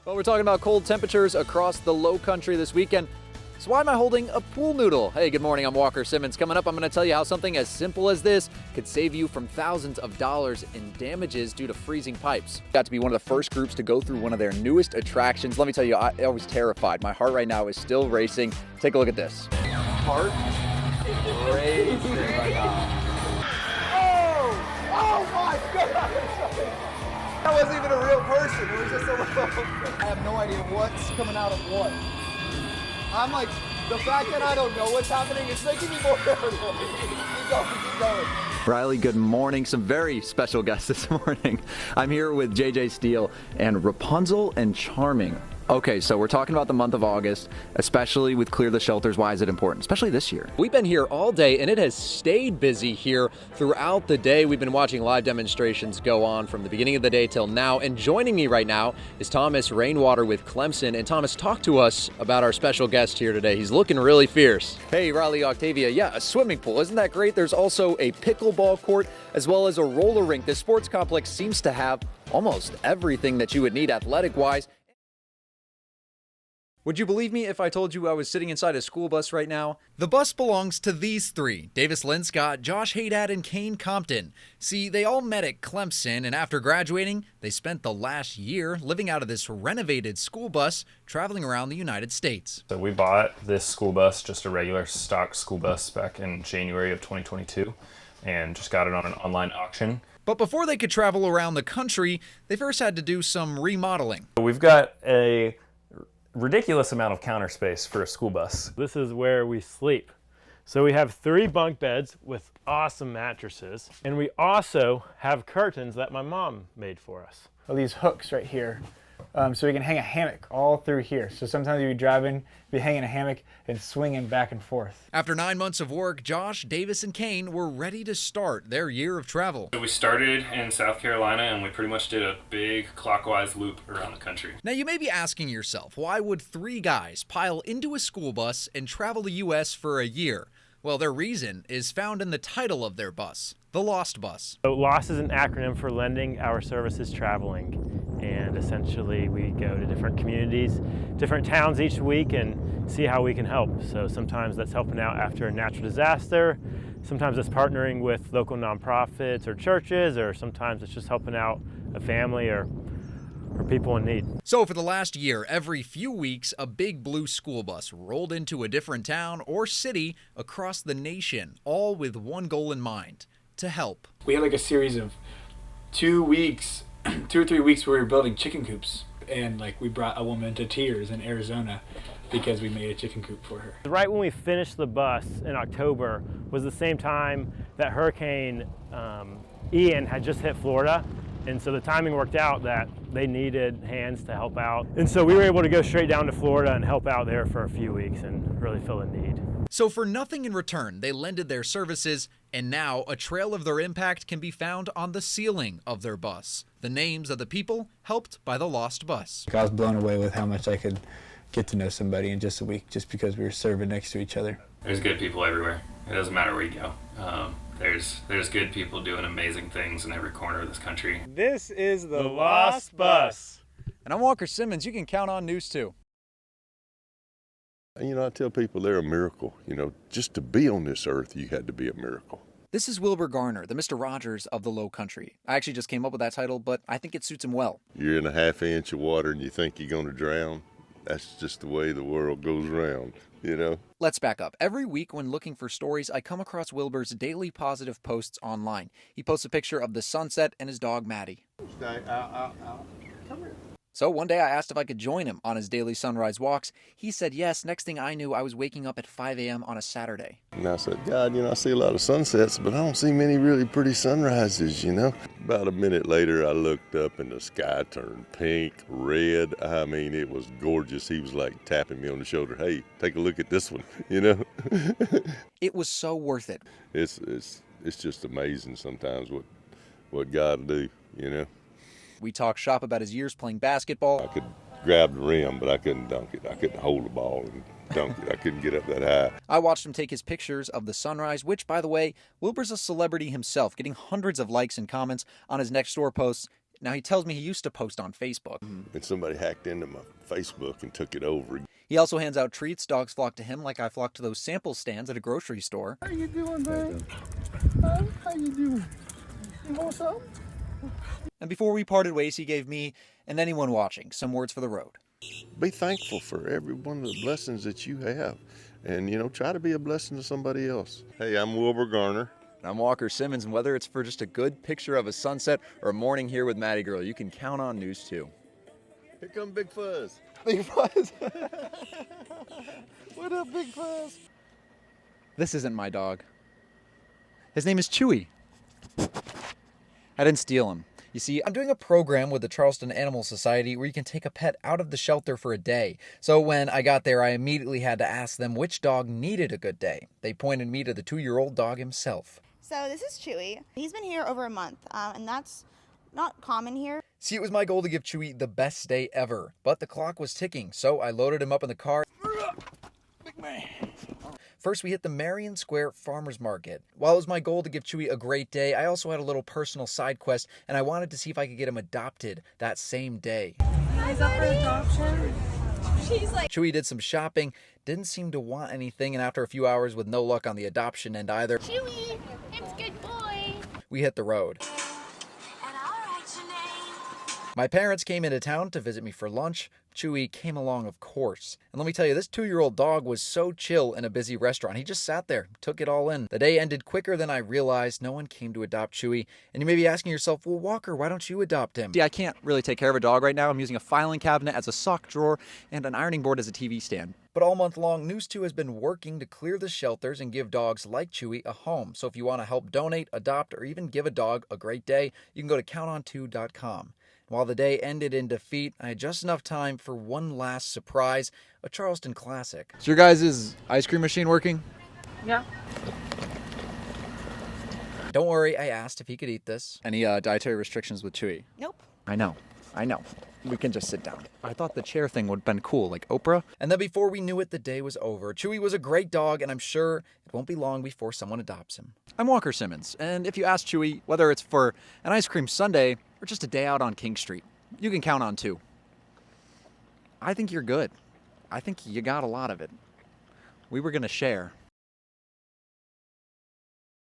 Well, we're talking about cold temperatures across the low country this weekend. So why am I holding a pool noodle? Hey, good morning, I'm Walker Simmons. Coming up, I'm going to tell you how something as simple as this could save you from thousands of dollars in damages due to freezing pipes. Got to be one of the first groups to go through one of their newest attractions. Let me tell you, I was terrified. My heart right now is still racing. Take a look at this. Heart is racing right now. Oh my God! That wasn't even a real person. It was just a little... I have no idea what's coming out of what. I'm like, the fact that I don't know what's happening is making me more paranoid. Keep going. Riley, good morning. Some very special guests this morning. I'm here with JJ Steele and Rapunzel and Charming. Okay, so we're talking about the month of August, especially with Clear the Shelters. Why is it important, especially this year? We've been here all day, and it has stayed busy here throughout the day. We've been watching live demonstrations go on from the beginning of the day till now, and joining me right now is Thomas Rainwater with Clemson. And Thomas, talk to us about our special guest here today. He's looking really fierce. Hey, Riley, Octavia, yeah, a swimming pool. Isn't that great? There's also a pickleball court as well as a roller rink. This sports complex seems to have almost everything that you would need athletic-wise. Would you believe me if I told you I was sitting inside a school bus right now? The bus belongs to these three: Davis Linscott, Josh Haydad, and Kane Compton. See, they all met at Clemson, and after graduating, they spent the last year living out of this renovated school bus, traveling around the United States. So we bought this school bus, just a regular stock school bus, back in January of 2022, and just got it on an online auction. But before they could travel around the country, they first had to do some remodeling. We've got a ridiculous amount of counter space for a school bus. This is where we sleep. So we have 3 bunk beds with awesome mattresses, and we also have curtains that my mom made for us. These hooks right here, so we can hang a hammock all through here. So sometimes you'll be driving, be hanging a hammock and swinging back and forth. After 9 months of work, Josh, Davis, and Kane were ready to start their year of travel. So we started in South Carolina, and we pretty much did a big clockwise loop around the country. Now you may be asking yourself, why would 3 guys pile into a school bus and travel the U.S. for a year? Well, their reason is found in the title of their bus, the Lost Bus. So LOST is an acronym for Lending Our Services Traveling, and essentially we go to different communities, different towns each week and see how we can help. So sometimes that's helping out after a natural disaster, sometimes it's partnering with local nonprofits or churches, or sometimes it's just helping out a family or people in need. So for the last year, every few weeks, a big blue school bus rolled into a different town or city across the nation, all with one goal in mind: to help. We had like a series of 2 weeks, 2 or 3 weeks where we were building chicken coops, and like we brought a woman to tears in Arizona because we made a chicken coop for her. Right when we finished the bus in October was the same time that Hurricane Ian had just hit Florida. And so the timing worked out that they needed hands to help out. And so we were able to go straight down to Florida and help out there for a few weeks and really fill a need. So for nothing in return, they lended their services, and now a trail of their impact can be found on the ceiling of their bus. The names of the people helped by the Lost Bus. I was blown away with how much I could get to know somebody in just a week, just because we were serving next to each other. There's good people everywhere. It doesn't matter where you go. There's good people doing amazing things in every corner of this country. This is the Lost Bus. And I'm Walker Simmons. You can count on News 2. You know, I tell people they're a miracle. You know, just to be on this earth, you had to be a miracle. This is Wilbur Garner, the Mr. Rogers of the Low Country. I actually just came up with that title, but I think it suits him well. You're in a half inch of water and you think you're going to drown. That's just the way the world goes round, you know? Let's back up. Every week when looking for stories, I come across Wilbur's daily positive posts online. He posts a picture of the sunset and his dog, Maddie. Come here. So one day I asked if I could join him on his daily sunrise walks. He said yes. Next thing I knew, I was waking up at 5 a.m. on a Saturday. And I said, God, you know, I see a lot of sunsets, but I don't see many really pretty sunrises, you know? About a minute later, I looked up and the sky turned pink, red. I mean, it was gorgeous. He was like tapping me on the shoulder. Hey, take a look at this one, you know? It was so worth it. It's just amazing sometimes what God will do, you know? We talked shop about his years playing basketball. I could grab the rim, but I couldn't dunk it. I couldn't hold the ball and dunk it. I couldn't get up that high. I watched him take his pictures of the sunrise, which, by the way, Wilbur's a celebrity himself, getting hundreds of likes and comments on his next door posts. Now, he tells me he used to post on Facebook. And somebody hacked into my Facebook and took it over. He also hands out treats. Dogs flock to him like I flock to those sample stands at a grocery store. How you doing, babe? How you doing? You want something? And before we parted ways, he gave me, and anyone watching, some words for the road. Be thankful for every one of the blessings that you have. And, you know, try to be a blessing to somebody else. Hey, I'm Wilbur Garner. I'm Walker Simmons, and whether it's for just a good picture of a sunset or a morning here with Maddie Girl, you can count on News 2. Here come Big Fuzz. Big Fuzz. What up, Big Fuzz? This isn't my dog. His name is Chewy. I didn't steal him. You see, I'm doing a program with the Charleston Animal Society where you can take a pet out of the shelter for a day. So when I got there, I immediately had to ask them which dog needed a good day. They pointed me to the 2-year-old dog himself. So this is Chewy. He's been here over a month, and that's not common here. See, it was my goal to give Chewy the best day ever, but the clock was ticking, so I loaded him up in the car. Big man. First, we hit the Marion Square Farmers Market. While it was my goal to give Chewy a great day, I also had a little personal side quest, and I wanted to see if I could get him adopted that same day. He's up for adoption. She's like... Chewy did some shopping, didn't seem to want anything, and after a few hours with no luck on the adoption end either, Chewy, it's good boy. we hit the road. And I'll write your name. My parents came into town to visit me for lunch. Chewy came along, of course. And let me tell you, this 2-year-old dog was so chill in a busy restaurant. He just sat there, took it all in. The day ended quicker than I realized. No one came to adopt Chewy. And you may be asking yourself, well, Walker, why don't you adopt him? See, I can't really take care of a dog right now. I'm using a filing cabinet as a sock drawer and an ironing board as a TV stand. But all month long, News 2 has been working to clear the shelters and give dogs like Chewy a home. So if you want to help donate, adopt, or even give a dog a great day, you can go to counton2.com. While the day ended in defeat, I had just enough time for one last surprise, a Charleston classic. Is your guys' ice cream machine working? Yeah. Don't worry, I asked if he could eat this. Any dietary restrictions with Chewy? Nope. I know. We can just sit down. I thought the chair thing would have been cool, like Oprah. And then before we knew it, the day was over. Chewy was a great dog, and I'm sure it won't be long before someone adopts him. I'm Walker Simmons, and if you ask Chewy whether it's for an ice cream sundae or just a day out on King Street, you can count on 2. I think you're good. I think you got a lot of it. We were gonna share.